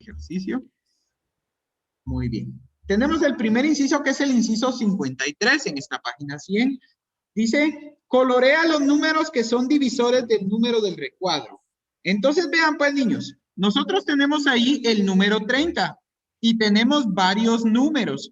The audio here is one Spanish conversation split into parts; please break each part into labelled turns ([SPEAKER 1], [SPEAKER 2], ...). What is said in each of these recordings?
[SPEAKER 1] ejercicio. Muy bien. Tenemos el primer inciso, que es el inciso 53 en esta página 100. Dice, colorea los números que son divisores del número del recuadro. Entonces, vean pues, niños, nosotros tenemos ahí el número 30 y tenemos varios números,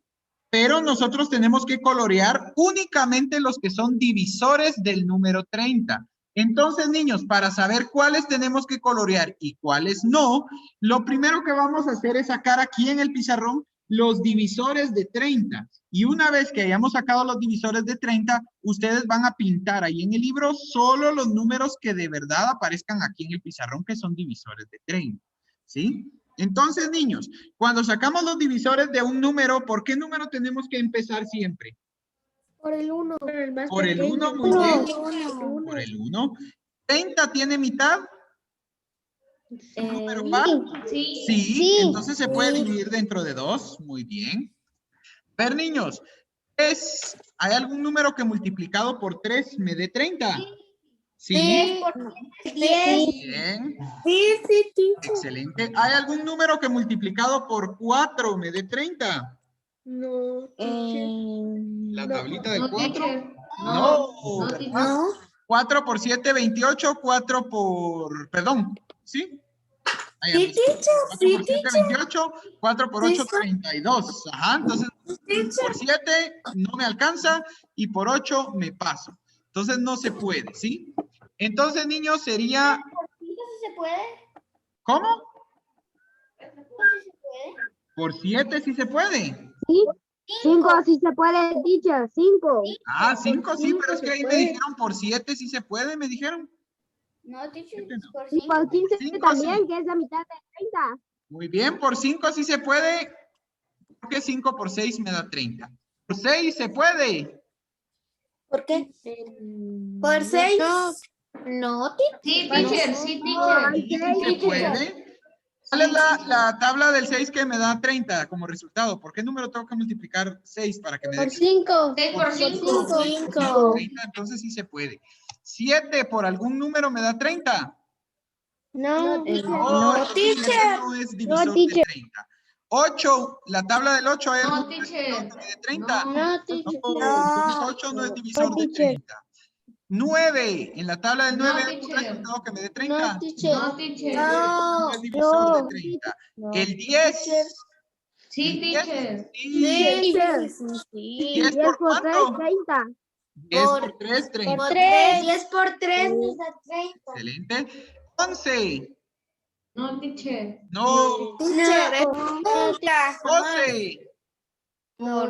[SPEAKER 1] pero nosotros tenemos que colorear únicamente los que son divisores del número 30. Entonces, niños, para saber cuáles tenemos que colorear y cuáles no, lo primero que vamos a hacer es sacar aquí en el pizarrón los divisores de 30. Y una vez que hayamos sacado los divisores de 30, ustedes van a pintar ahí en el libro solo los números que de verdad aparezcan aquí en el pizarrón, que son divisores de 30. ¿Sí? Entonces, niños, cuando sacamos los divisores de un número, ¿por qué número tenemos que empezar siempre?
[SPEAKER 2] Por el 1.
[SPEAKER 1] Por el 1, muy bien. Por el 1. ¿30 tiene mitad? ¿Un número par? Sí, entonces se puede dividir dentro de 2. Muy bien. Ver, niños, ¿hay algún número que multiplicado por 3 me dé 30? Sí.
[SPEAKER 2] 10.
[SPEAKER 1] Bien.
[SPEAKER 2] Sí.
[SPEAKER 1] Excelente. ¿Hay algún número que multiplicado por 4 me dé 30?
[SPEAKER 2] No.
[SPEAKER 1] ¿La tablita de 4?
[SPEAKER 3] No,
[SPEAKER 1] ¿verdad? 4 por 7, 28. 4 por... Perdón. ¿Sí?
[SPEAKER 2] Sí, teacher.
[SPEAKER 1] 4 por 7, 28. 4 por 8, 32. Ajá, entonces por 7 no me alcanza y por 8 me paso. Entonces no se puede, ¿sí? Entonces, niños, sería...
[SPEAKER 2] ¿Se puede?
[SPEAKER 1] ¿Cómo?
[SPEAKER 2] ¿Se puede?
[SPEAKER 1] Por 7 sí se puede.
[SPEAKER 4] Sí. 5 sí se puede, teacher. 5.
[SPEAKER 1] Ah, 5 sí, pero es que ahí me
[SPEAKER 2] puede.
[SPEAKER 1] dijeron por 7 sí se puede, me dijeron.
[SPEAKER 2] No, teacher,
[SPEAKER 1] No.
[SPEAKER 2] por
[SPEAKER 4] Y
[SPEAKER 2] 5.
[SPEAKER 4] por 15
[SPEAKER 1] 5
[SPEAKER 4] también,
[SPEAKER 1] sí.
[SPEAKER 4] que es la mitad de 30.
[SPEAKER 1] Muy bien, por 5 sí se puede. Porque 5 por 6 me da 30. Por 6 se puede.
[SPEAKER 2] ¿Por qué? ¿Por 6? No, teacher.
[SPEAKER 3] Sí,
[SPEAKER 1] Sí, sí se puede. ¿Cuál es la tabla del 6 que me da 30 como resultado? ¿Por qué número tengo que multiplicar 6 para que me dé
[SPEAKER 2] 5.
[SPEAKER 3] 6 por 5.
[SPEAKER 1] 30? Entonces sí se puede. 7 por algún número me da 30.
[SPEAKER 2] No,
[SPEAKER 1] No,
[SPEAKER 2] teacher.
[SPEAKER 1] no es divisor de 30. 8, la tabla del 8 es
[SPEAKER 3] No,
[SPEAKER 1] un
[SPEAKER 3] teacher.
[SPEAKER 1] número de 30.
[SPEAKER 2] No, teacher.
[SPEAKER 1] Entonces 8 no es divisor de 30. 9, en la tabla del 9
[SPEAKER 3] No,
[SPEAKER 1] hay un
[SPEAKER 3] teacher.
[SPEAKER 1] resultado que me dé
[SPEAKER 2] No,
[SPEAKER 1] 30.
[SPEAKER 2] teacher.
[SPEAKER 3] No, teacher.
[SPEAKER 1] No es divisor de 30. El 10.
[SPEAKER 3] Sí, teacher.
[SPEAKER 1] Sí.
[SPEAKER 2] Sí.
[SPEAKER 1] 10
[SPEAKER 4] 10
[SPEAKER 1] por
[SPEAKER 4] por 3,
[SPEAKER 1] cuánto?
[SPEAKER 4] 30.
[SPEAKER 1] 10 por 3, 30.
[SPEAKER 2] Por 3. 10 por 3 me da 30.
[SPEAKER 1] Excelente. 11.
[SPEAKER 3] No, teacher.
[SPEAKER 1] No. 12.
[SPEAKER 2] No,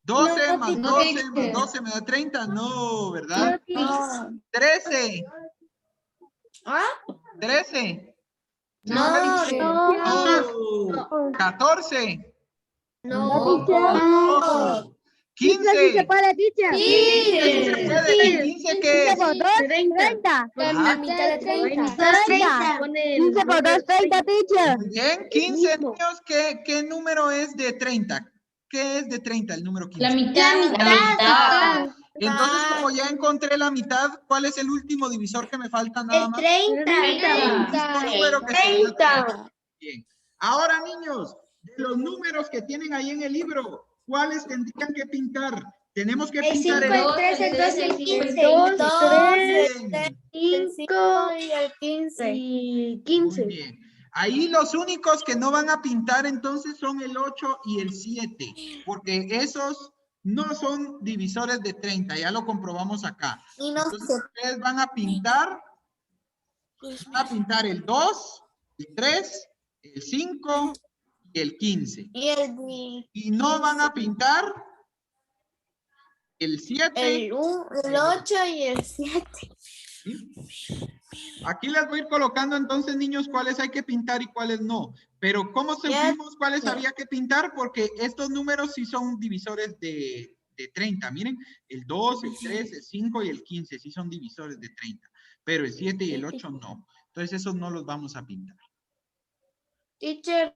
[SPEAKER 1] 12 más
[SPEAKER 3] No,
[SPEAKER 1] 12
[SPEAKER 3] teacher.
[SPEAKER 1] más 12 me da 30. No, ¿verdad? 13.
[SPEAKER 2] ¿Ah?
[SPEAKER 1] 13.
[SPEAKER 3] No, teacher.
[SPEAKER 1] No. 14.
[SPEAKER 2] No.
[SPEAKER 4] No.
[SPEAKER 1] 15.
[SPEAKER 4] Sí se puede, teacher.
[SPEAKER 1] Sí se puede. ¿Y 15 qué
[SPEAKER 4] 15
[SPEAKER 1] es?
[SPEAKER 4] por 2, 30.
[SPEAKER 2] La mitad de 30.
[SPEAKER 4] 30. 15 por 2, 30, teacher.
[SPEAKER 1] Muy bien. 15, niños, ¿qué número es de 30? ¿Qué es de 30 el número 15?
[SPEAKER 3] La mitad.
[SPEAKER 1] Entonces, como ya encontré la mitad, ¿cuál es el último divisor que me falta nada más?
[SPEAKER 2] 30.
[SPEAKER 1] El número que sería 30. Bien. Ahora, niños, de los números que tienen ahí en el libro, ¿cuáles tendrían que pintar? Tenemos que
[SPEAKER 2] El 5,
[SPEAKER 1] pintar
[SPEAKER 2] el 3, el 2, el 15.
[SPEAKER 4] 5
[SPEAKER 2] y el 15.
[SPEAKER 4] y
[SPEAKER 1] Muy bien. Ahí los únicos que no van a pintar entonces son el 8 y el 7, porque esos no son divisores de 30, ya lo comprobamos acá.
[SPEAKER 2] Y no
[SPEAKER 1] Entonces
[SPEAKER 2] sé.
[SPEAKER 1] ustedes van a pintar el 2, el 3, el 5 y el 15.
[SPEAKER 2] Y el
[SPEAKER 1] Y no van a pintar el 7.
[SPEAKER 2] el 8 y el 7.
[SPEAKER 1] ¿Sí? Aquí les voy a ir colocando entonces, niños, cuáles hay que pintar y cuáles no. Pero ¿cómo supimos cuáles había que pintar? Porque estos números sí son divisores de 30. Miren, el 2, el 3, el 5 y el 15 sí son divisores de 30. Pero el 7 y el 8 no. Entonces esos no los vamos a pintar.
[SPEAKER 2] Teacher.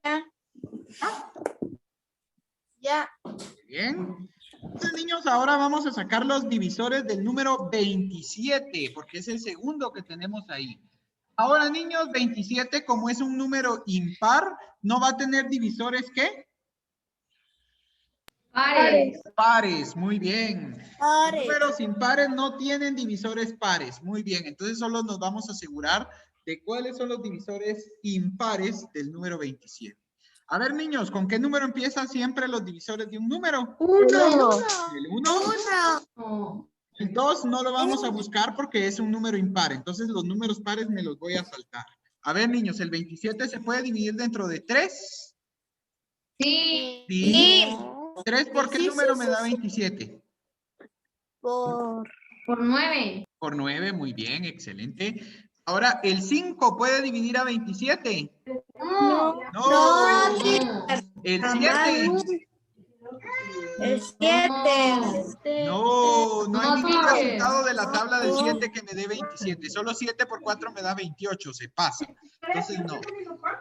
[SPEAKER 2] Ya.
[SPEAKER 1] Muy bien. Entonces, niños, ahora vamos a sacar los divisores del número 27, porque es el segundo que tenemos ahí. Ahora, niños, 27, como es un número impar, no va a tener divisores, ¿qué?
[SPEAKER 3] Pares.
[SPEAKER 1] Pares, muy bien.
[SPEAKER 2] Pares.
[SPEAKER 1] Números impares no tienen divisores pares. Muy bien, entonces solo nos vamos a asegurar de cuáles son los divisores impares del número 27. A ver, niños, ¿con qué número empiezan siempre los divisores de un número?
[SPEAKER 4] 1.
[SPEAKER 1] El 1.
[SPEAKER 3] No.
[SPEAKER 1] El 2 no lo vamos a buscar porque es un número impar. Entonces los números pares me los voy a saltar. A ver, niños, ¿el 27 se puede dividir dentro de 3?
[SPEAKER 3] Sí.
[SPEAKER 1] Sí. 3, ¿por qué
[SPEAKER 2] Sí,
[SPEAKER 1] número
[SPEAKER 2] sí,
[SPEAKER 1] me
[SPEAKER 2] sí,
[SPEAKER 1] da
[SPEAKER 2] sí.
[SPEAKER 1] 27?
[SPEAKER 2] Por
[SPEAKER 3] Por 9.
[SPEAKER 1] Por 9, muy bien, excelente. Ahora, ¿el 5 puede dividir a 27?
[SPEAKER 3] No.
[SPEAKER 1] No.
[SPEAKER 3] No.
[SPEAKER 1] ¿El
[SPEAKER 2] jamás
[SPEAKER 1] 7?
[SPEAKER 2] el 7.
[SPEAKER 1] No, no hay
[SPEAKER 3] No,
[SPEAKER 1] ningún
[SPEAKER 3] teacher.
[SPEAKER 1] resultado de la tabla de 7 que me dé 27. Solo 7 por 4 me da 28, se pasa. Entonces, no.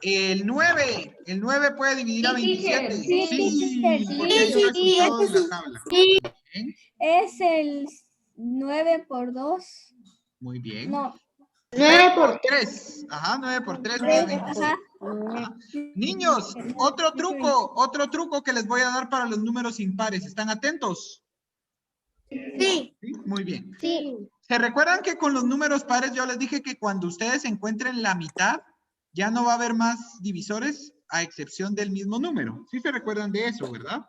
[SPEAKER 1] El 9 puede dividir a
[SPEAKER 3] Sí, teacher.
[SPEAKER 1] 27.
[SPEAKER 3] Sí,
[SPEAKER 1] Sí, porque hay un
[SPEAKER 2] sí,
[SPEAKER 1] resultado de la tabla. Bien,
[SPEAKER 4] Es el 9 por 2.
[SPEAKER 1] muy bien.
[SPEAKER 4] No.
[SPEAKER 1] 9 por 3. Ajá, 9 por 3 me da 27.
[SPEAKER 4] Ajá.
[SPEAKER 1] Ajá. Niños, otro truco que les voy a dar para los números impares. ¿Están atentos?
[SPEAKER 2] Sí.
[SPEAKER 1] Sí, muy bien.
[SPEAKER 4] Sí.
[SPEAKER 1] ¿Se recuerdan que con los números pares yo les dije que cuando ustedes encuentren la mitad, ya no va a haber más divisores a excepción del mismo número? ¿Sí se recuerdan de eso, verdad?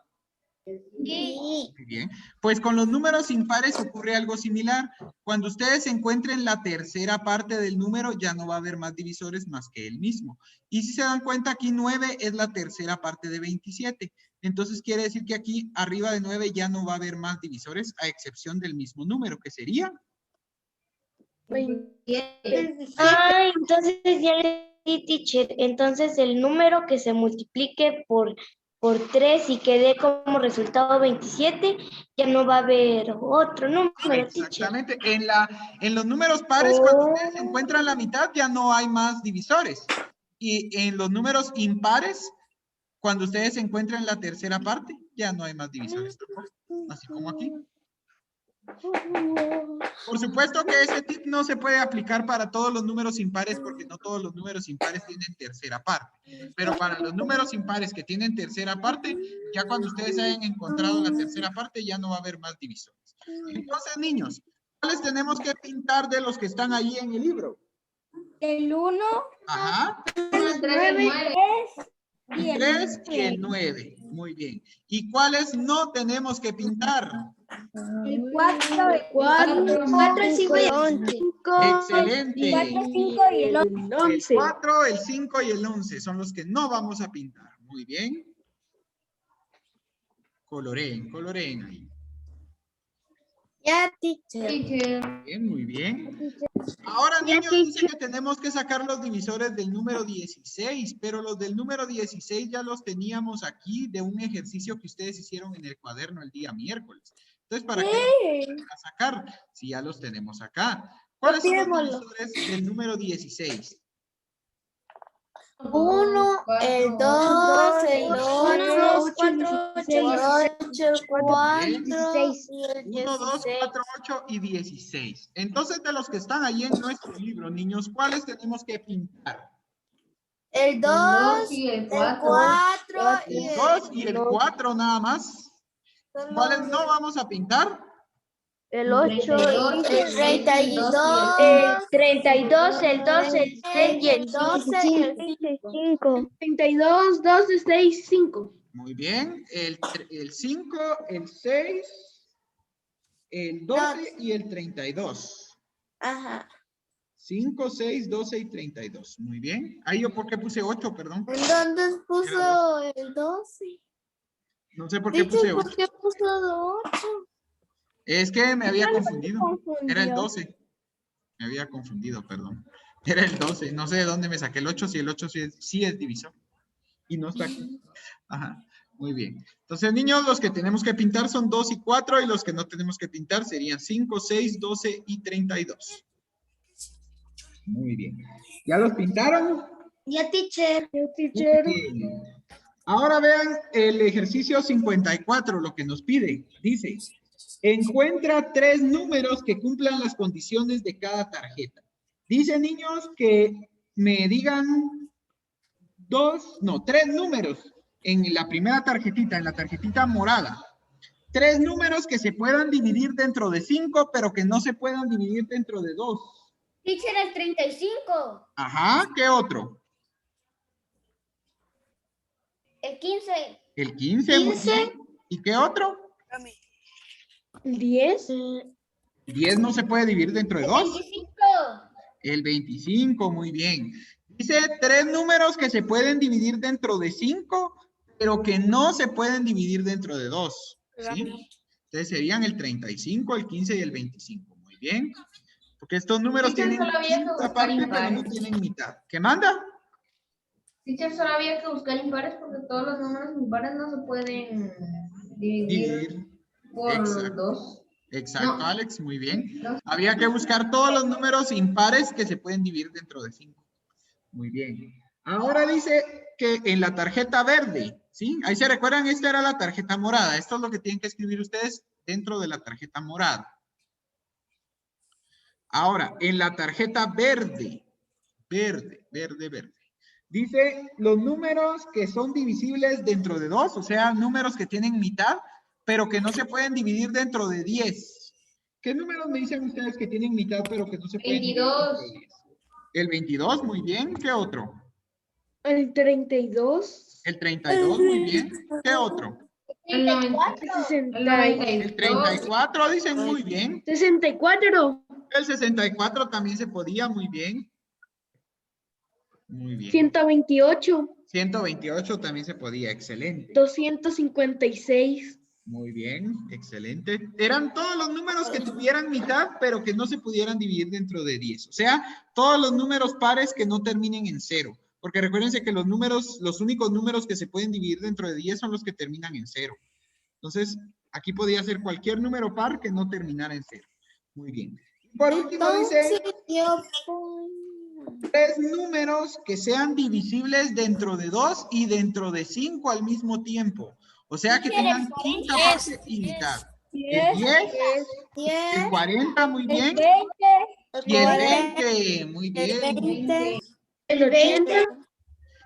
[SPEAKER 2] Sí.
[SPEAKER 1] Muy bien. Pues con los números impares ocurre algo similar. Cuando ustedes encuentren la tercera parte del número, ya no va a haber más divisores más que el mismo. Y si se dan cuenta, aquí 9 es la tercera parte de 27. Entonces quiere decir que aquí arriba de 9 ya no va a haber más divisores a excepción del mismo número, que sería...
[SPEAKER 5] Ah, entonces ya entendí, teacher. Entonces el número que se multiplique por 3 y que dé como resultado 27, ya no va a haber otro número, teacher.
[SPEAKER 1] Exactamente. En los números pares, cuando ustedes
[SPEAKER 5] Oh.
[SPEAKER 1] encuentran la mitad, ya no hay más divisores. Y en los números impares, cuando ustedes encuentran la tercera parte, ya no hay más divisores tampoco. Así como aquí. Por supuesto que ese tip no se puede aplicar para todos los números impares porque no todos los números impares tienen tercera parte. Pero para los números impares que tienen tercera parte, ya cuando ustedes hayan encontrado la tercera parte, ya no va a haber más divisores. Entonces, niños, ¿cuáles tenemos que pintar de los que están ahí en el libro?
[SPEAKER 4] El 1,
[SPEAKER 1] Ajá,
[SPEAKER 3] 1, 3 y 9.
[SPEAKER 1] el 3 y el 9. Muy bien. ¿Y cuáles no tenemos que pintar?
[SPEAKER 4] el 4, el
[SPEAKER 2] 4, el 5 y el 11.
[SPEAKER 1] Excelente.
[SPEAKER 4] 4, 5 y el 11.
[SPEAKER 1] El 4, el 5 y el 11 son los que no vamos a pintar. Muy bien. Coloreen ahí.
[SPEAKER 2] Ya, teacher.
[SPEAKER 3] Teacher.
[SPEAKER 1] Bien, muy bien. Ahora, niños, dice que tenemos que sacar los divisores del número 16, pero los del número 16 ya los teníamos aquí de un ejercicio que ustedes hicieron en el cuaderno el día miércoles. Entonces, ¿para qué los vamos a sacar? Si ya los tenemos acá. ¿Cuáles son los divisores del número 16?
[SPEAKER 2] 1, el 2, el 8, el 4 y el
[SPEAKER 1] 1, 2,
[SPEAKER 2] 16.
[SPEAKER 1] 4, 8 y 16. Entonces, de los que están ahí en nuestro libro, niños, ¿cuáles tenemos que pintar?
[SPEAKER 2] El 2,
[SPEAKER 3] y el
[SPEAKER 2] el
[SPEAKER 3] 4.
[SPEAKER 2] 4 y
[SPEAKER 1] El 2 y el 4 nada más. ¿Cuáles no vamos a pintar?
[SPEAKER 5] El 8,
[SPEAKER 2] el 32,
[SPEAKER 5] el 32, el 12, el 6 y el
[SPEAKER 2] 12 y el
[SPEAKER 5] 5.
[SPEAKER 4] 32, 2, 6, 5.
[SPEAKER 1] Muy bien. El 5, el 6, el 12 y el 32.
[SPEAKER 2] Ajá.
[SPEAKER 1] 5, 6, 12 y 32. Muy bien. Ahí yo, ¿por qué puse 8? Perdón.
[SPEAKER 2] ¿En dónde puso el 12?
[SPEAKER 1] No sé por qué puse
[SPEAKER 2] Teacher,
[SPEAKER 1] 8.
[SPEAKER 2] ¿por qué puso 8?
[SPEAKER 1] Es que me había confundido.
[SPEAKER 4] confundió.
[SPEAKER 1] Era el 12. Me había confundido, perdón. Era el 12. No sé de dónde me saqué el 8, si el 8 sí es divisor. Y no está aquí. Ajá. Muy bien. Entonces, niños, los que tenemos que pintar son 2 y 4 y los que no tenemos que pintar serían 5, 6, 12 y 32. Muy bien. ¿Ya los pintaron?
[SPEAKER 2] Ya, teacher.
[SPEAKER 1] Bien. Ahora vean el ejercicio 54, lo que nos pide. Dice, encuentra 3 números que cumplan las condiciones de cada tarjeta. Dice, niños, que me digan tres números en la primera tarjetita, en la tarjetita morada. 3 números que se puedan dividir dentro de 5, pero que no se puedan dividir dentro de 2.
[SPEAKER 2] Teacher, el 35.
[SPEAKER 1] Ajá, ¿qué otro?
[SPEAKER 2] El 15.
[SPEAKER 1] El 15. Muy bien. ¿Y qué otro?
[SPEAKER 5] 10.
[SPEAKER 1] 10 no se puede dividir dentro de 2.
[SPEAKER 2] 25.
[SPEAKER 1] El 25, muy bien. Dice 3 números que se pueden dividir dentro de 5, pero que no se pueden dividir dentro de 2. ¿Sí? Entonces serían el 35, el 15 y el 25. Muy bien. Porque estos números
[SPEAKER 3] Teacher,
[SPEAKER 1] tienen
[SPEAKER 3] solo había que
[SPEAKER 1] quinta
[SPEAKER 3] buscar
[SPEAKER 1] parte, pero no
[SPEAKER 3] impares.
[SPEAKER 1] tienen mitad. ¿Qué manda?
[SPEAKER 3] Teacher, solo había que buscar impares porque todos los números impares no se pueden dividir por
[SPEAKER 1] Exacto.
[SPEAKER 3] 2.
[SPEAKER 1] Exacto,
[SPEAKER 3] No.
[SPEAKER 1] Alex, muy bien.
[SPEAKER 3] No.
[SPEAKER 1] Había que buscar todos los números impares que se pueden dividir dentro de 5. Muy bien. Ahora dice que en la tarjeta verde, ¿sí? Ahí se recuerdan, esta era la tarjeta morada. Esto es lo que tienen que escribir ustedes dentro de la tarjeta morada. Ahora, en la tarjeta verde, verde. Dice los números que son divisibles dentro de 2, o sea, números que tienen mitad, pero que no se pueden dividir dentro de 10. ¿Qué números me dicen ustedes que tienen mitad, pero que no se pueden dividir dentro de 10? El 22, muy bien. ¿Qué otro?
[SPEAKER 5] El 32.
[SPEAKER 1] El 32, muy bien. ¿Qué otro?
[SPEAKER 3] El
[SPEAKER 5] 60.
[SPEAKER 1] El 34, dicen muy bien.
[SPEAKER 5] 64.
[SPEAKER 1] El 64 también se podía, muy bien. Muy bien.
[SPEAKER 5] 128.
[SPEAKER 1] 128 también se podía, excelente.
[SPEAKER 5] 256.
[SPEAKER 1] Muy bien, excelente. Eran todos los números que tuvieran mitad, pero que no se pudieran dividir dentro de 10. O sea, todos los números pares que no terminen en 0. Porque recuérdense que los únicos números que se pueden dividir dentro de 10 son los que terminan en 0. Entonces, aquí podía ser cualquier número par que no terminara en 0. Muy bien. Por último dice 3 números que sean divisibles dentro de 2 y dentro de 5 al mismo tiempo. O sea, que tengan quinta parte y mitad. El 10, el 40, muy bien. Y el 20, muy bien.
[SPEAKER 5] El 80.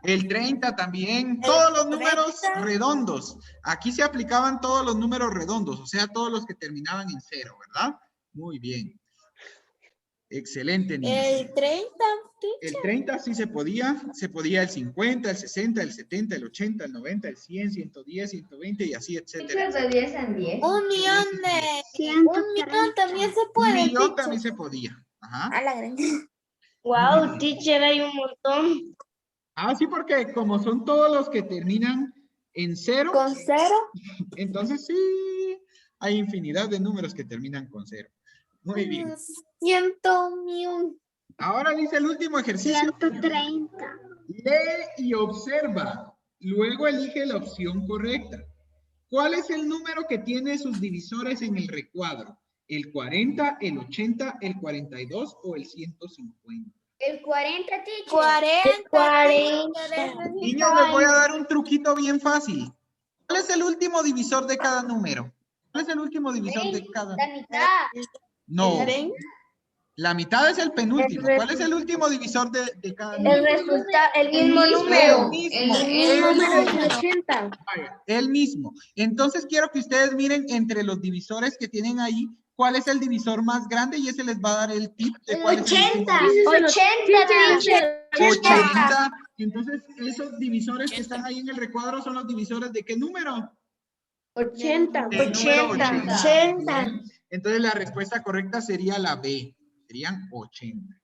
[SPEAKER 1] El 30 también. Todos los números redondos. Aquí se aplicaban todos los números redondos, o sea, todos los que terminaban en 0, ¿verdad? Muy bien. Excelente, niños.
[SPEAKER 2] El 30.
[SPEAKER 1] El 30 sí se podía el 50, el 60, el 70, el 80, el 90, el 100, 110, 120 y así, etcétera.
[SPEAKER 3] De 10 en 10.
[SPEAKER 2] Un millón también se
[SPEAKER 1] Un
[SPEAKER 2] puede.
[SPEAKER 1] millón también se podía. Ajá.
[SPEAKER 2] A la gran.
[SPEAKER 5] Wow, teacher, hay un montón.
[SPEAKER 1] Ah, sí, porque como son todos los que terminan en 0,
[SPEAKER 2] ¿Con 0?
[SPEAKER 1] entonces sí, hay infinidad de números que terminan con 0. Muy bien.
[SPEAKER 2] 100.000.
[SPEAKER 1] Ahora dice el último ejercicio.
[SPEAKER 4] 130.
[SPEAKER 1] Lee y observa. Luego elige la opción correcta. ¿Cuál es el número que tiene sus divisores en el recuadro? ¿El 40, el 80, el 42 o el 150?
[SPEAKER 2] El 40, teacher.
[SPEAKER 5] 40.
[SPEAKER 1] Niños, les voy a dar un truquito bien fácil. ¿Cuál es el último divisor de cada número? ¿Cuál es el último divisor de cada
[SPEAKER 2] La
[SPEAKER 1] número?
[SPEAKER 2] mitad.
[SPEAKER 1] No. La mitad es el penúltimo. ¿Cuál es el último divisor de cada número?
[SPEAKER 5] El resultado, el mismo número.
[SPEAKER 1] El
[SPEAKER 5] El número es
[SPEAKER 1] mismo.
[SPEAKER 5] el 80.
[SPEAKER 1] Vaya, el mismo. Entonces quiero que ustedes miren entre los divisores que tienen ahí, cuál es el divisor más grande y ese les va a dar el tip de cuál es el último
[SPEAKER 2] 80.
[SPEAKER 1] 80. Entonces, esos divisores que están ahí en el recuadro son los divisores de ¿qué número?
[SPEAKER 5] 80.
[SPEAKER 1] El número 80.
[SPEAKER 5] 80.
[SPEAKER 1] Entonces, la respuesta correcta sería la B. Serían 80.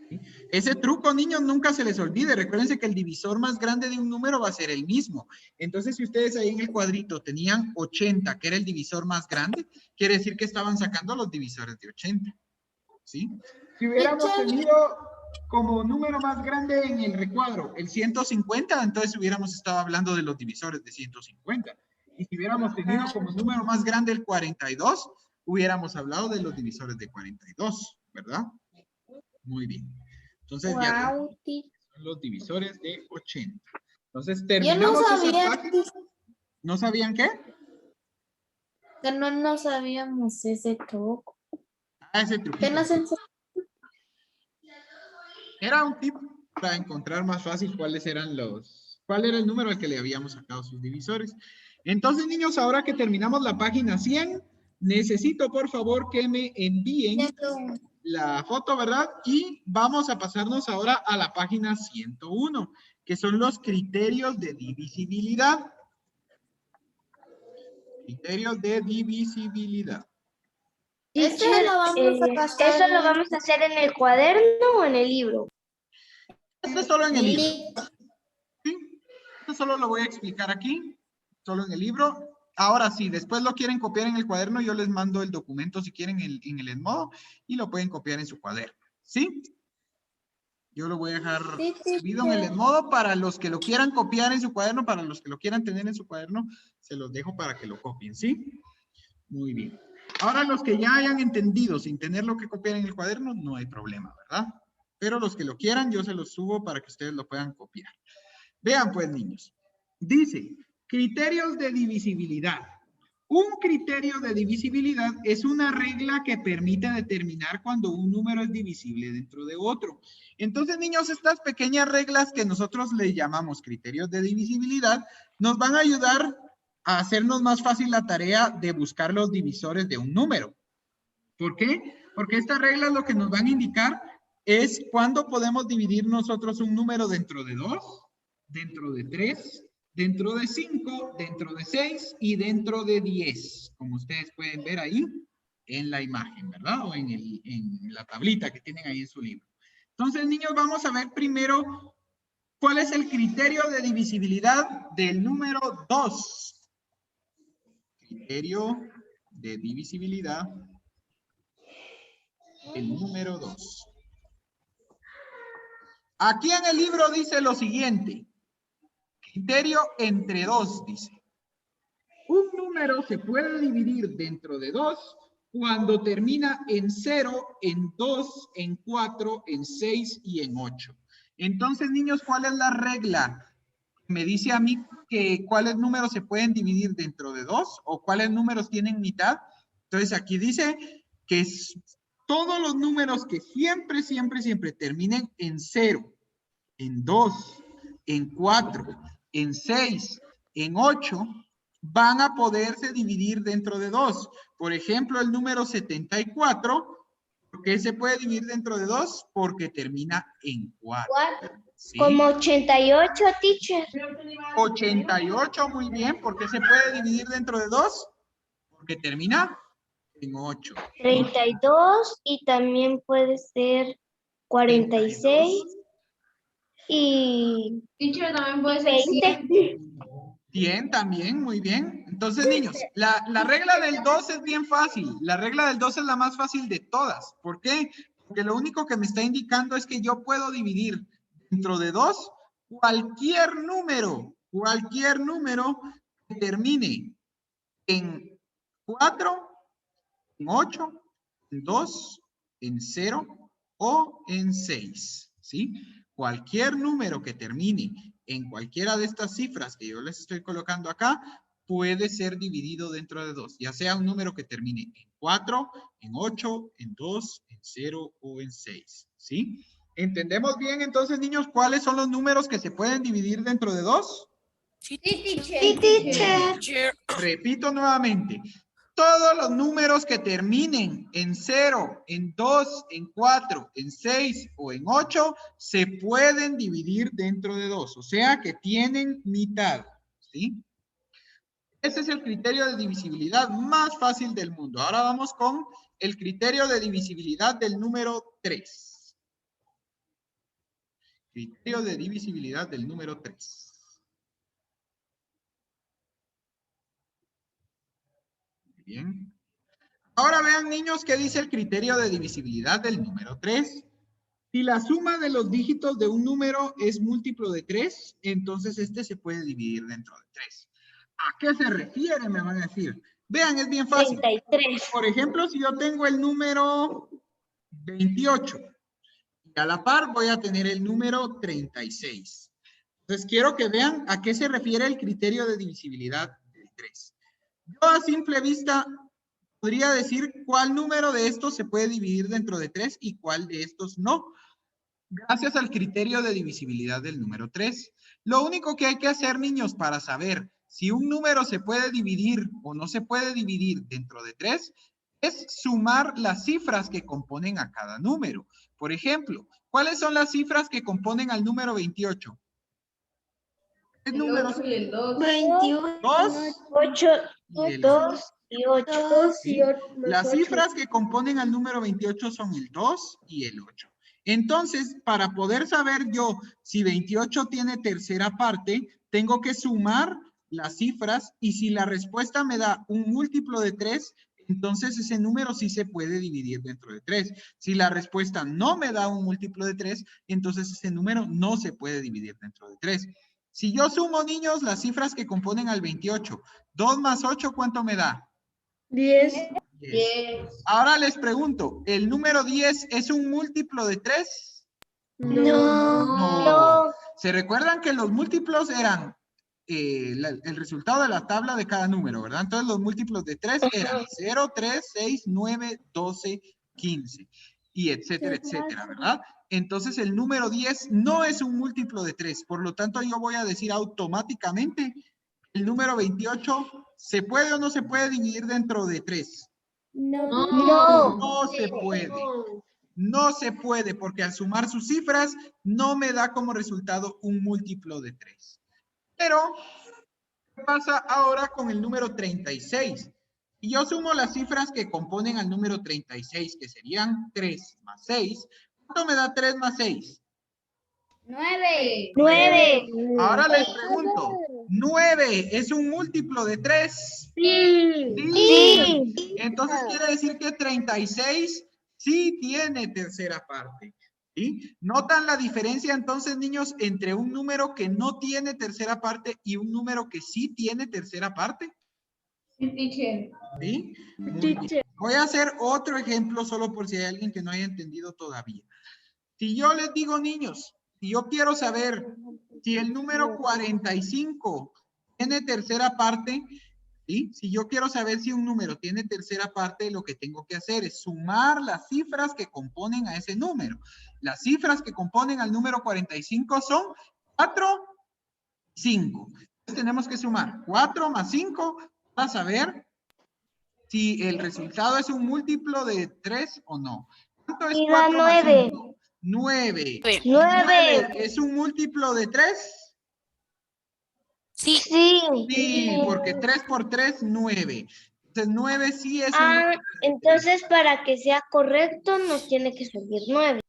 [SPEAKER 1] ¿Sí? Ese truco, niños, nunca se les olvide. Recuérdense que el divisor más grande de un número va a ser el mismo. Entonces, si ustedes ahí en el cuadrito tenían 80, que era el divisor más grande, quiere decir que estaban sacando los divisores de 80. ¿Sí? Si hubiéramos tenido como número más grande en el recuadro el 150, entonces hubiéramos estado hablando de los divisores de 150. Y si hubiéramos tenido como número más grande el 42, hubiéramos hablado de los divisores de 42, ¿verdad? Muy bien. Entonces ya son los divisores de 80. Entonces terminamos esa página. ¿No sabían qué?
[SPEAKER 2] Que no sabíamos ese truco.
[SPEAKER 1] Ah, ese truquito.
[SPEAKER 2] ¿Qué nos enseñó?
[SPEAKER 1] Era un tip para encontrar más fácil cuál era el número al que le habíamos sacado sus divisores. Entonces, niños, ahora que terminamos la página 100, necesito por favor que me envíen la foto, ¿verdad? Y vamos a pasarnos ahora a la página 101, que son los criterios de divisibilidad. Criterios de divisibilidad.
[SPEAKER 5] Teacher, ¿eso lo vamos a hacer en el cuaderno o en el libro?
[SPEAKER 1] Esto es solo en el libro. ¿Sí? Esto solo lo voy a explicar aquí, solo en el libro. Ahora sí, después lo quieren copiar en el cuaderno, yo les mando el documento si quieren en el Edmodo y lo pueden copiar en su cuaderno. ¿Sí? Yo lo voy a dejar subido en el Edmodo para los que lo quieran copiar en su cuaderno, para los que lo quieran tener en su cuaderno, se los dejo para que lo copien, ¿sí? Muy bien. Ahora los que ya hayan entendido sin tener lo que copiar en el cuaderno, no hay problema, ¿verdad? Pero los que lo quieran, yo se los subo para que ustedes lo puedan copiar. Vean pues, niños. Dice, criterios de divisibilidad. Un criterio de divisibilidad es una regla que permite determinar cuando un número es divisible dentro de otro. Entonces, niños, estas pequeñas reglas que nosotros le llamamos criterios de divisibilidad nos van a ayudar a hacernos más fácil la tarea de buscar los divisores de un número. ¿Por qué? Porque estas reglas lo que nos van a indicar es cuándo podemos dividir nosotros un número dentro de 2, dentro de 3, dentro de 5, dentro de 6 y dentro de 10, como ustedes pueden ver ahí en la imagen, ¿verdad? O en la tablita que tienen ahí en su libro. Entonces, niños, vamos a ver primero cuál es el criterio de divisibilidad del número 2. Criterio de divisibilidad del número 2. Aquí en el libro dice lo siguiente. Criterio entre 2, dice. Un número se puede dividir dentro de 2 cuando termina en 0, en 2, en 4, en 6 y en 8. Entonces, niños, ¿cuál es la regla? Me dice a mí que cuáles números se pueden dividir dentro de 2 o cuáles números tienen mitad. Entonces, aquí dice que todos los números que siempre terminen en 0, en 2, en 4, en 6, en 8, van a poderse dividir dentro de 2. Por ejemplo, el número 74, ¿por qué se puede dividir dentro de 2? Porque termina en 4. ¿Sí?
[SPEAKER 5] Como 88, teacher.
[SPEAKER 1] 88, muy bien. ¿Por qué se puede dividir dentro de 2? Porque termina en 8.
[SPEAKER 5] 32 y también puede ser 46
[SPEAKER 1] 32.
[SPEAKER 5] y
[SPEAKER 3] Teacher, también puede ser
[SPEAKER 5] 20.
[SPEAKER 1] Bien, también, muy bien. Entonces, niños, la regla del 2 es bien fácil. La regla del 2 es la más fácil de todas. ¿Por qué? Porque lo único que me está indicando es que yo puedo dividir dentro de 2 cualquier número que termine en 4, en 8, en 2, en 0 o en 6, ¿sí? Cualquier número que termine en cualquiera de estas cifras que yo les estoy colocando acá puede ser dividido dentro de 2, ya sea un número que termine en 4, en 8, en 2, en 0 o en 6, ¿sí? ¿Entendemos bien entonces, niños, cuáles son los números que se pueden dividir dentro de 2?
[SPEAKER 3] Sí, teacher.
[SPEAKER 5] Sí, teacher.
[SPEAKER 1] Repito nuevamente. Todos los números que terminen en 0, en 2, en 4, en 6 o en 8 se pueden dividir dentro de 2. O sea que tienen mitad. ¿Sí? Ese es el criterio de divisibilidad más fácil del mundo. Ahora vamos con el criterio de divisibilidad del número 3. Criterio de divisibilidad del número 3. Bien. Ahora vean, niños, qué dice el criterio de divisibilidad del número 3. Si la suma de los dígitos de un número es múltiplo de 3, entonces este se puede dividir dentro de 3. ¿A qué se refiere? Me van a decir. Vean, es bien fácil.
[SPEAKER 5] 33.
[SPEAKER 1] Por ejemplo, si yo tengo el número 28 y a la par voy a tener el número 36. Entonces quiero que vean a qué se refiere el criterio de divisibilidad del 3. Yo a simple vista podría decir cuál número de estos se puede dividir dentro de 3 y cuál de estos no. gracias al criterio de divisibilidad del número 3. Lo único que hay que hacer, niños, para saber si un número se puede dividir o no se puede dividir dentro de 3, es sumar las cifras que componen a cada número. Por ejemplo, ¿cuáles son las cifras que componen al número 28? ¿Qué
[SPEAKER 3] El
[SPEAKER 1] números?
[SPEAKER 3] 8 y el 2.
[SPEAKER 5] 21,
[SPEAKER 1] 2
[SPEAKER 5] 8,
[SPEAKER 1] y el
[SPEAKER 5] 2 y 8.
[SPEAKER 1] ¿sí? Las cifras que componen al número 28 son el 2 y el 8. Entonces, para poder saber yo si 28 tiene tercera parte, tengo que sumar las cifras y si la respuesta me da un múltiplo de 3, entonces ese número sí se puede dividir dentro de 3. Si la respuesta no me da un múltiplo de 3, entonces ese número no se puede dividir dentro de 3. Si yo sumo, niños, las cifras que componen al 28, 2 más 8, ¿cuánto me da?
[SPEAKER 2] 10.
[SPEAKER 1] 10. Ahora les pregunto, ¿el número 10 es un múltiplo de 3?
[SPEAKER 5] No.
[SPEAKER 1] ¿Se recuerdan que los múltiplos eran el resultado de la tabla de cada número, verdad? Entonces los múltiplos de 3 eran 0, 3, 6, 9, 12, 15 y etcétera, etcétera, ¿verdad? Entonces el número 10 no es un múltiplo de 3, por lo tanto yo voy a decir automáticamente el número 28 ¿se puede o no se puede dividir dentro de 3?
[SPEAKER 5] No.
[SPEAKER 1] No se puede. No se puede porque al sumar sus cifras no me da como resultado un múltiplo de 3. Pero, ¿qué pasa ahora con el número 36? Si yo sumo las cifras que componen al número 36, que serían 3 más 6, ¿cuánto me da 3 más 6?
[SPEAKER 3] 9.
[SPEAKER 5] 9.
[SPEAKER 1] Ahora les pregunto, ¿9 es un múltiplo de 3?
[SPEAKER 5] Sí.
[SPEAKER 1] Entonces quiere decir que 36 sí tiene tercera parte. ¿Sí? ¿Notan la diferencia entonces, niños, entre un número que no tiene tercera parte y un número que sí tiene tercera parte?
[SPEAKER 3] Sí, teacher.
[SPEAKER 1] ¿Sí? Muy bien. Voy a hacer otro ejemplo solo por si hay alguien que no haya entendido todavía. Si yo les digo, niños, si yo quiero saber si el número 45 tiene tercera parte, ¿sí? Si yo quiero saber si un número tiene tercera parte, lo que tengo que hacer es sumar las cifras que componen a ese número. Las cifras que componen al número 45 son 4 y 5. Entonces tenemos que sumar 4 más 5 para saber si el resultado es un múltiplo de 3 o no. ¿Cuánto es
[SPEAKER 5] Y da
[SPEAKER 1] 4 más
[SPEAKER 5] 9.
[SPEAKER 1] 5? 9.
[SPEAKER 5] 9.
[SPEAKER 1] ¿Es un múltiplo de 3?
[SPEAKER 5] Sí.
[SPEAKER 1] Sí, porque 3 por 3, 9. Entonces 9 sí es un
[SPEAKER 5] Ah,
[SPEAKER 1] múltiplo de 3.
[SPEAKER 5] entonces para que sea correcto nos tiene que salir 9.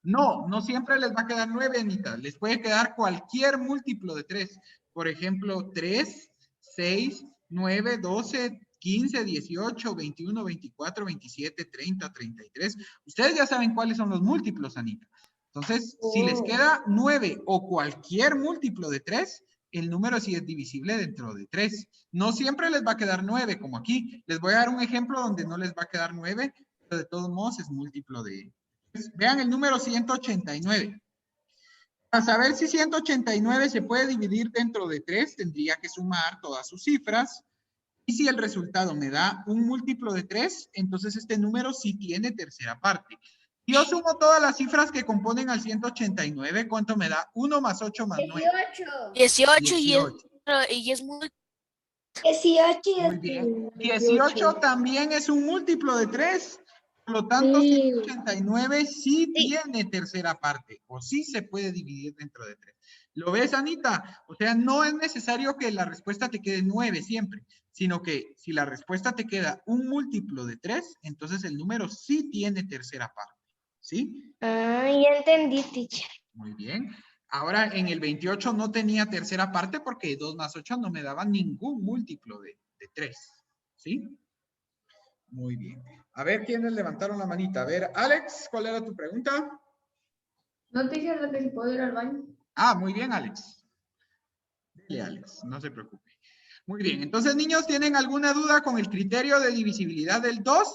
[SPEAKER 1] No, no siempre les va a quedar 9, Anita. Les puede quedar cualquier múltiplo de 3. Por ejemplo, 3, 6, 9, 12, 15, 18, 21, 24, 27, 30, 33. Ustedes ya saben cuáles son los múltiplos, Anita. Entonces, si les queda 9 o cualquier múltiplo de 3, el número sí es divisible dentro de 3. No siempre les va a quedar 9, como aquí. Les voy a dar un ejemplo donde no les va a quedar 9, pero de todos modos es múltiplo de... Vean el número 189. Para saber si 189 se puede dividir dentro de 3, tendría que sumar todas sus cifras. Y si el resultado me da un múltiplo de 3, entonces este número sí tiene tercera parte. Si yo sumo todas las cifras que componen al 189, ¿cuánto me da? 1 más 8 más 9.
[SPEAKER 2] 18
[SPEAKER 1] 18.
[SPEAKER 2] y es muy
[SPEAKER 5] 18
[SPEAKER 1] Muy bien. 18 también es un múltiplo de 3. Por lo tanto, 189 sí tiene tercera parte o sí se puede dividir dentro de 3. ¿Lo ves, Anita? O sea, no es necesario que la respuesta te quede 9 siempre, sino que si la respuesta te queda un múltiplo de 3, entonces el número sí tiene tercera parte. ¿Sí?
[SPEAKER 5] Ah, ya entendí, teacher.
[SPEAKER 1] Muy bien. Ahora, en el 28 no tenía tercera parte porque 2 más 8 no me daba ningún múltiplo de 3. ¿Sí? Muy bien. A ver, ¿quiénes levantaron la manita? A ver, Alex, ¿cuál era tu pregunta?
[SPEAKER 3] No, teacher, lo que si puedo ir al baño.
[SPEAKER 1] Ah, muy bien, Alex. Dile, Alex, no se preocupe. Muy bien, entonces, niños, ¿tienen alguna duda con el criterio de divisibilidad del 2?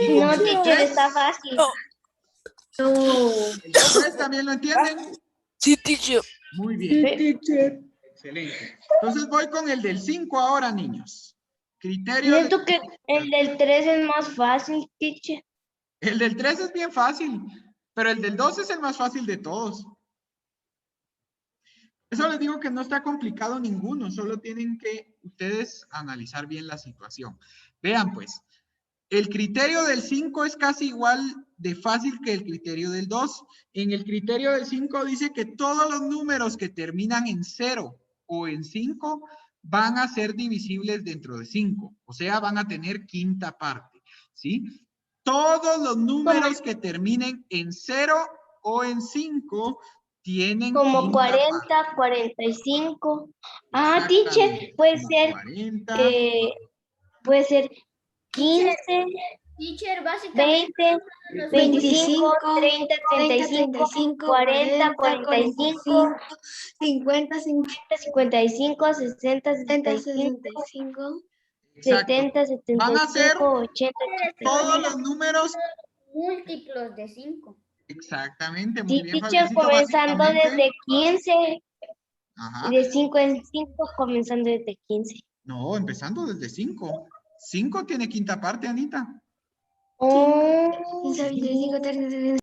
[SPEAKER 1] ¿Y con
[SPEAKER 5] No,
[SPEAKER 1] el del
[SPEAKER 5] teacher,
[SPEAKER 1] 3?
[SPEAKER 5] está fácil.
[SPEAKER 1] ¿El 3 también lo entienden?
[SPEAKER 2] Sí, teacher.
[SPEAKER 1] Muy bien. Excelente. Entonces voy con el del 5 ahora, niños. Criterio de...
[SPEAKER 5] Siento que el del 3 es más fácil, teacher.
[SPEAKER 1] El del 3 es bien fácil. Pero el del 2 es el más fácil de todos. Eso les digo que no está complicado ninguno, solo tienen que ustedes analizar bien la situación. Vean pues, el criterio del 5 es casi igual de fácil que el criterio del 2. En el criterio del 5 dice que todos los números que terminan en 0 o en 5 van a ser divisibles dentro de 5. O sea, van a tener quinta parte, ¿sí? Todos los números que terminen en 0 o en 5 tienen
[SPEAKER 5] Como
[SPEAKER 1] quinta
[SPEAKER 5] 40,
[SPEAKER 1] parte.
[SPEAKER 5] 45. Ah, teacher,
[SPEAKER 1] Exactamente,
[SPEAKER 5] puede
[SPEAKER 1] como
[SPEAKER 5] ser,
[SPEAKER 1] 40.
[SPEAKER 5] puede ser 15,
[SPEAKER 3] Teacher, básicamente
[SPEAKER 5] 20, 25, 30,
[SPEAKER 2] 35,
[SPEAKER 5] 35, 40, 45,
[SPEAKER 2] 50,
[SPEAKER 5] 55, 60,
[SPEAKER 2] 50,
[SPEAKER 5] 65,
[SPEAKER 2] 65.
[SPEAKER 1] Exacto.
[SPEAKER 5] 70,
[SPEAKER 1] Van a ser
[SPEAKER 5] 75, 80,
[SPEAKER 1] todos
[SPEAKER 5] 85.
[SPEAKER 1] los números.
[SPEAKER 3] múltiplos de 5.
[SPEAKER 1] Exactamente, muy
[SPEAKER 5] Sí,
[SPEAKER 1] bien,
[SPEAKER 5] teacher,
[SPEAKER 1] Fabrecito,
[SPEAKER 5] comenzando
[SPEAKER 1] básicamente.
[SPEAKER 5] desde 15
[SPEAKER 1] Ajá.
[SPEAKER 5] y de 5 en 5, comenzando desde 15.
[SPEAKER 1] No, empezando desde 5. 5 tiene quinta parte, Anita.
[SPEAKER 5] Oh,
[SPEAKER 2] 35, 35.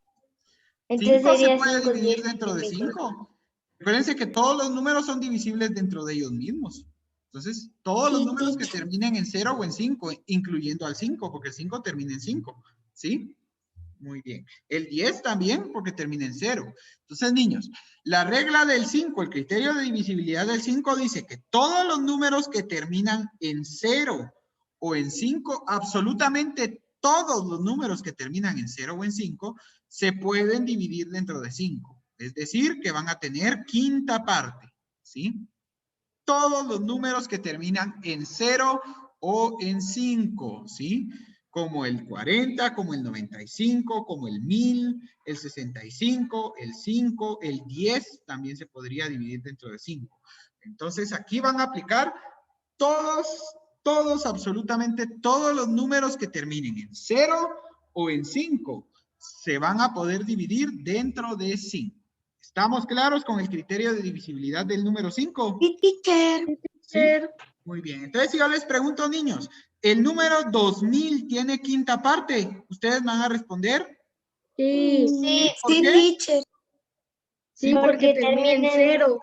[SPEAKER 5] entonces
[SPEAKER 1] 5 se
[SPEAKER 5] sería
[SPEAKER 1] puede
[SPEAKER 5] 5,
[SPEAKER 1] dividir
[SPEAKER 5] 10,
[SPEAKER 1] dentro de
[SPEAKER 5] 15, 20.
[SPEAKER 1] 5. Recuérdense que todos los números son divisibles dentro de ellos mismos. Entonces, todos los
[SPEAKER 2] Sí,
[SPEAKER 1] números que
[SPEAKER 2] teacher.
[SPEAKER 1] terminen en 0 o en 5, incluyendo al 5, porque el 5 termina en 5. ¿Sí? Muy bien. El 10 también, porque termina en 0. Entonces, niños, la regla del 5, el criterio de divisibilidad del 5 dice que todos los números que terminan en 0 o en 5, absolutamente todos los números que terminan en 0 o en 5, se pueden dividir dentro de 5. Es decir, que van a tener quinta parte. ¿Sí? Todos los números que terminan en 0 o en 5, ¿sí? Como el 40, como el 95, como el 1000, el 65, el 5, el 10 también se podría dividir dentro de 5. Entonces aquí van a aplicar todos, absolutamente todos los números que terminen en 0 o en 5 se van a poder dividir dentro de 5. ¿Estamos claros con el criterio de divisibilidad del número 5?
[SPEAKER 2] Sí, teacher.
[SPEAKER 1] ¿Sí? Muy bien. Entonces, si yo les pregunto, niños, ¿el número 2000 tiene quinta parte? ¿Ustedes van a responder?
[SPEAKER 2] Sí.
[SPEAKER 5] Sí,
[SPEAKER 1] ¿Por
[SPEAKER 2] Sí,
[SPEAKER 1] qué?
[SPEAKER 2] teacher.
[SPEAKER 1] Sí,
[SPEAKER 5] porque termina en 0.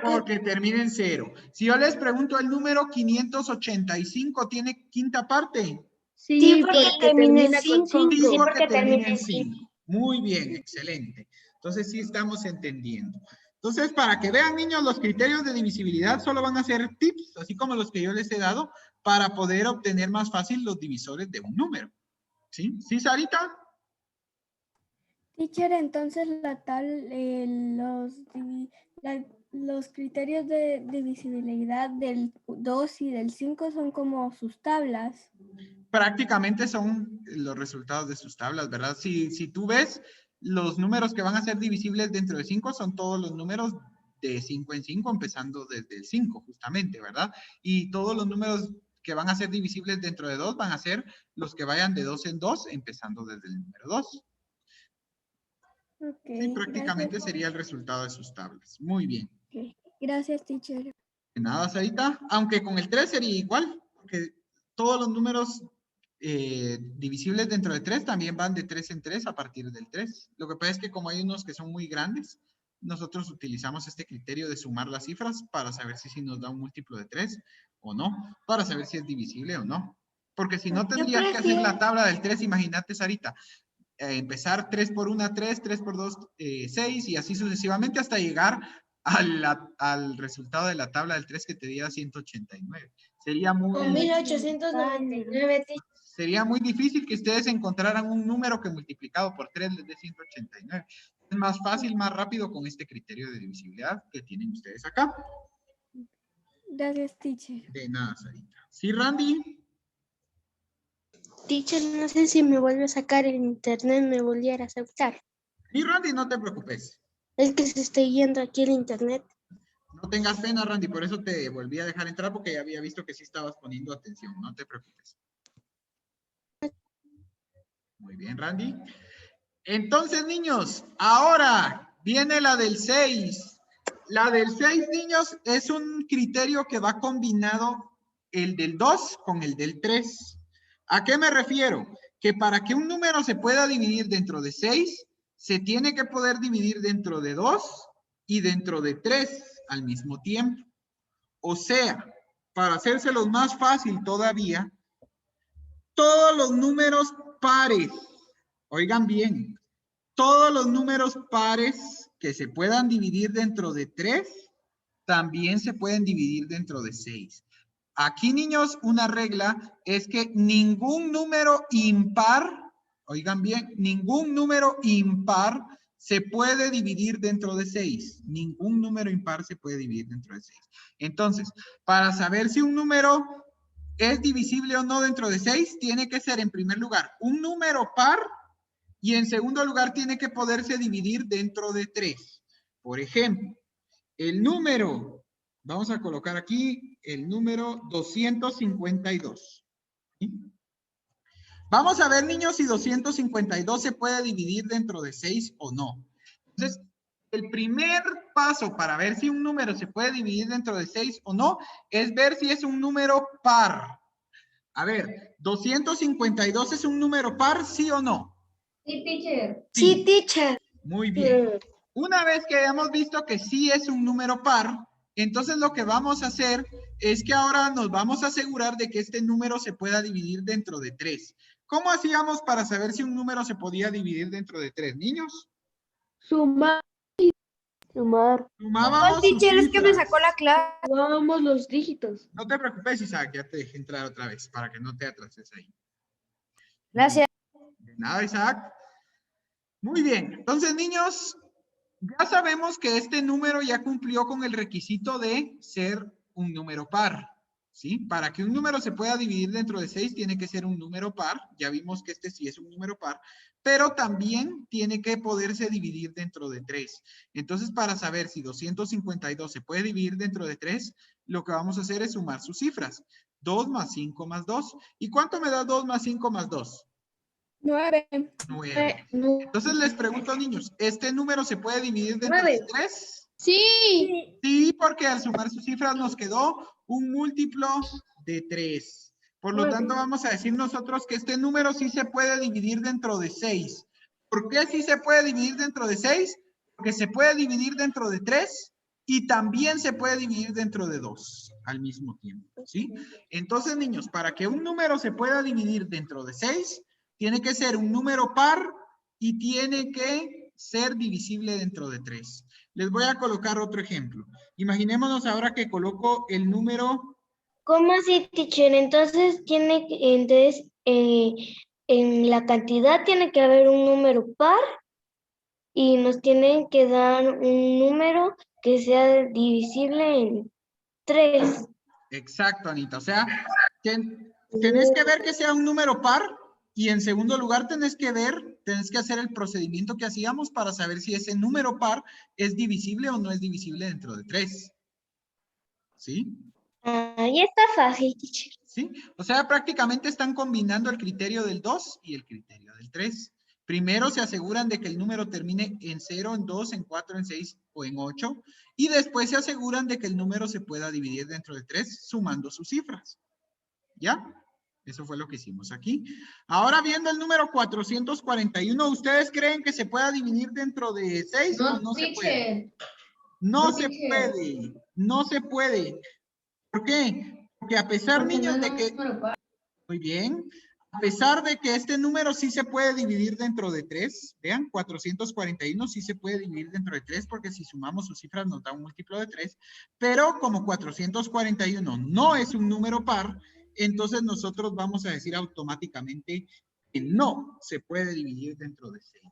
[SPEAKER 1] porque termina en 0. Si yo les pregunto, ¿el número 585 tiene quinta parte?
[SPEAKER 2] Sí,
[SPEAKER 5] porque
[SPEAKER 2] porque termina con 5.
[SPEAKER 1] Sí,
[SPEAKER 5] Sí,
[SPEAKER 1] porque
[SPEAKER 5] porque
[SPEAKER 1] termina
[SPEAKER 5] termina
[SPEAKER 1] en
[SPEAKER 5] en 5.
[SPEAKER 1] 5. Muy bien, excelente. Entonces sí estamos entendiendo. Entonces, para que vean, niños, los criterios de divisibilidad solo van a ser tips, así como los que yo les he dado, para poder obtener más fácil los divisores de un número. ¿Sí? ¿Sí, Sarita?
[SPEAKER 6] Teacher, entonces los criterios de divisibilidad del 2 y del 5 son como sus tablas.
[SPEAKER 1] Prácticamente son los resultados de sus tablas, ¿verdad? Si tú ves, los números que van a ser divisibles dentro de 5 son todos los números de 5 en 5, empezando desde el 5, justamente, ¿verdad? Y todos los números que van a ser divisibles dentro de 2 van a ser los que vayan de 2 en 2, empezando desde el número 2.
[SPEAKER 6] Okay,
[SPEAKER 1] Sí, prácticamente
[SPEAKER 6] gracias.
[SPEAKER 1] sería el resultado de sus tablas. Muy bien.
[SPEAKER 6] Okay. Gracias, teacher.
[SPEAKER 1] De nada, Sarita. Aunque con el 3 sería igual, porque todos los números divisibles dentro de 3 también van de 3 en 3 a partir del 3. Lo que pasa es que como hay unos que son muy grandes, nosotros utilizamos este criterio de sumar las cifras para saber si nos da un múltiplo de 3 o no, para saber si es divisible o no. Porque si no tendrías que hacer la tabla del 3, imagínate, Sarita, empezar 3 por 1, 3, 3 por 2, 6 y así sucesivamente hasta llegar al resultado de la tabla del 3 que te diera 189. Sería
[SPEAKER 2] Con 1899.
[SPEAKER 1] sería muy difícil que ustedes encontraran un número que multiplicado por 3 les dé 189. Es más fácil, más rápido con este criterio de divisibilidad que tienen ustedes acá.
[SPEAKER 6] Gracias, teacher.
[SPEAKER 1] De nada, Sarita. ¿Sí, Randy?
[SPEAKER 2] Teacher, no sé si me vuelve a sacar el internet, me volviera a aceptar.
[SPEAKER 1] Sí, Randy, no te preocupes.
[SPEAKER 2] Es que se está yendo aquí el internet.
[SPEAKER 1] No tengas pena, Randy, por eso te volví a dejar entrar porque ya había visto que sí estabas poniendo atención. No te preocupes. Muy bien, Randy. Entonces, niños, ahora viene la del 6. La del 6, niños, es un criterio que va combinado el del 2 con el del 3. ¿A qué me refiero? Que para que un número se pueda dividir dentro de 6, se tiene que poder dividir dentro de 2 y dentro de 3 al mismo tiempo. O sea, para hacérselos más fácil todavía, todos los números pares, oigan bien, todos los números pares que se puedan dividir dentro de 3, también se pueden dividir dentro de 6. Aquí, niños, una regla es que ningún número impar, oigan bien, ningún número impar se puede dividir dentro de 6. Ningún número impar se puede dividir dentro de 6. Entonces, para saber si un número es divisible o no dentro de 6, tiene que ser en primer lugar un número par y en segundo lugar tiene que poderse dividir dentro de 3. Por ejemplo, el número, vamos a colocar aquí el número 252. ¿Sí? Vamos a ver, niños, si 252 se puede dividir dentro de 6 o no. Entonces, el primer paso para ver si un número se puede dividir dentro de 6 o no es ver si es un número par. A ver, 252 es un número par, ¿sí o no?
[SPEAKER 3] Sí, teacher.
[SPEAKER 5] Sí, teacher.
[SPEAKER 1] Muy bien. Una vez que hayamos visto que sí es un número par, entonces lo que vamos a hacer es que ahora nos vamos a asegurar de que este número se pueda dividir dentro de 3. ¿Cómo hacíamos para saber si un número se podía dividir dentro de 3, niños?
[SPEAKER 4] Sumar. Sumar.
[SPEAKER 1] Sumábamos sus cifras.
[SPEAKER 5] la clase.
[SPEAKER 4] Sumamos los dígitos.
[SPEAKER 1] No te preocupes, Isaac, ya te dejé entrar otra vez para que no te atrases ahí.
[SPEAKER 5] Gracias.
[SPEAKER 1] De nada, Isaac. Muy bien. Entonces, niños, ya sabemos que este número ya cumplió con el requisito de ser un número par, ¿sí? Para que un número se pueda dividir dentro de 6, tiene que ser un número par. Ya vimos que este sí es un número par, pero también tiene que poderse dividir dentro de 3. Entonces, para saber si 252 se puede dividir dentro de 3, lo que vamos a hacer es sumar sus cifras. 2 más 5 más 2. ¿Y cuánto me da 2 más 5 más 2?
[SPEAKER 6] 9.
[SPEAKER 1] 9. Entonces les pregunto, niños, ¿este número se puede dividir dentro de 3?
[SPEAKER 4] Sí.
[SPEAKER 1] Sí, porque al sumar sus cifras nos quedó un múltiplo de 3. Por lo tanto, vamos a decir nosotros que este número sí se puede dividir dentro de 6. ¿Por qué sí se puede dividir dentro de 6? Porque se puede dividir dentro de 3 y también se puede dividir dentro de 2 al mismo tiempo, ¿sí? Entonces, niños, para que un número se pueda dividir dentro de 6, tiene que ser un número par y tiene que ser divisible dentro de 3. Les voy a colocar otro ejemplo. Imaginémonos ahora que coloco el número...
[SPEAKER 5] ¿Cómo así, teacher? Entonces en la cantidad tiene que haber un número par y nos tienen que dar un número que sea divisible en 3.
[SPEAKER 1] Exacto, Anita. O sea, tenés que ver que sea un número par y en segundo lugar tenés que hacer el procedimiento que hacíamos para saber si ese número par es divisible o no es divisible dentro de 3. ¿Sí?
[SPEAKER 5] Ahí está fácil, teacher.
[SPEAKER 1] ¿Sí? O sea, prácticamente están combinando el criterio del 2 y el criterio del 3. Primero se aseguran de que el número termine en 0, en 2, en 4, en 6 o en 8. Y después se aseguran de que el número se pueda dividir dentro de 3 sumando sus cifras. ¿Ya? Eso fue lo que hicimos aquí. Ahora viendo el número 441, ¿ustedes creen que se pueda dividir dentro de 6 o no se puede? No se puede. No se puede. ¿Por qué? Porque a pesar, niños, de que... Muy bien. A pesar de que este número sí se puede dividir dentro de 3, vean, 441 sí se puede dividir dentro de 3 porque si sumamos sus cifras nos da un múltiplo de 3, pero como 441 no es un número par, entonces nosotros vamos a decir automáticamente que no se puede dividir dentro de 6.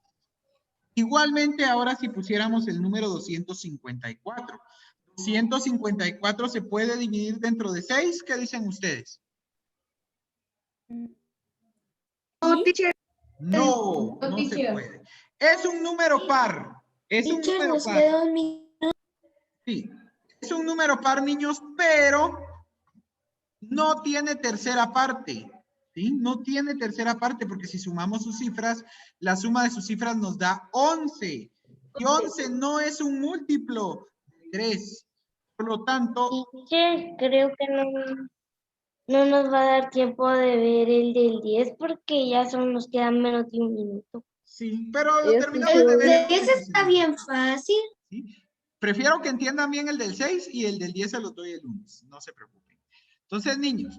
[SPEAKER 1] Igualmente ahora si pusiéramos el número 254, 254 se puede dividir dentro de 6, ¿qué dicen ustedes?
[SPEAKER 4] No, teacher.
[SPEAKER 1] No, no se puede. Es un número par. Es un
[SPEAKER 5] Teacher,
[SPEAKER 1] número
[SPEAKER 5] nos
[SPEAKER 1] par.
[SPEAKER 5] queda un minuto.
[SPEAKER 1] Sí, es un número par, niños, pero no tiene tercera parte. ¿Sí? No tiene tercera parte porque si sumamos sus cifras, la suma de sus cifras nos da 11. Y 11 no es un múltiplo de 3. Por lo tanto...
[SPEAKER 5] Teacher, creo que no nos va a dar tiempo de ver el del 10 porque ya solo nos queda menos de un minuto.
[SPEAKER 1] Sí, pero lo
[SPEAKER 4] Yo
[SPEAKER 1] terminamos
[SPEAKER 4] sí
[SPEAKER 1] de ver.
[SPEAKER 2] Ese está bien fácil.
[SPEAKER 1] ¿Sí? Prefiero que entiendan bien el del 6 y el del 10 se los doy el lunes, no se preocupen. Entonces, niños,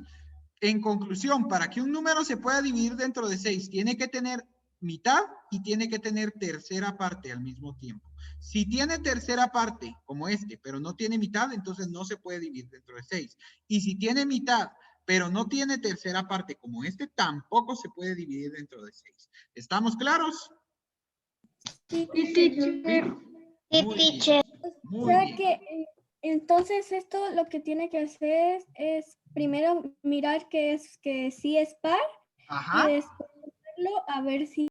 [SPEAKER 1] en conclusión, para que un número se pueda dividir dentro de 6, tiene que tener mitad y tiene que tener tercera parte al mismo tiempo. Si tiene tercera parte, como este, pero no tiene mitad, entonces no se puede dividir dentro de 6. Y si tiene mitad, pero no tiene tercera parte, como este, tampoco se puede dividir dentro de 6. ¿Estamos claros?
[SPEAKER 6] Sí,
[SPEAKER 3] Sí,
[SPEAKER 6] teacher.
[SPEAKER 3] teacher.
[SPEAKER 5] Sí,
[SPEAKER 1] Muy
[SPEAKER 5] teacher.
[SPEAKER 1] bien,
[SPEAKER 6] O
[SPEAKER 1] muy
[SPEAKER 6] sea
[SPEAKER 1] bien.
[SPEAKER 6] que entonces esto lo que tiene que hacer es primero mirar que sí es par y
[SPEAKER 1] Ajá.
[SPEAKER 6] después verlo a ver si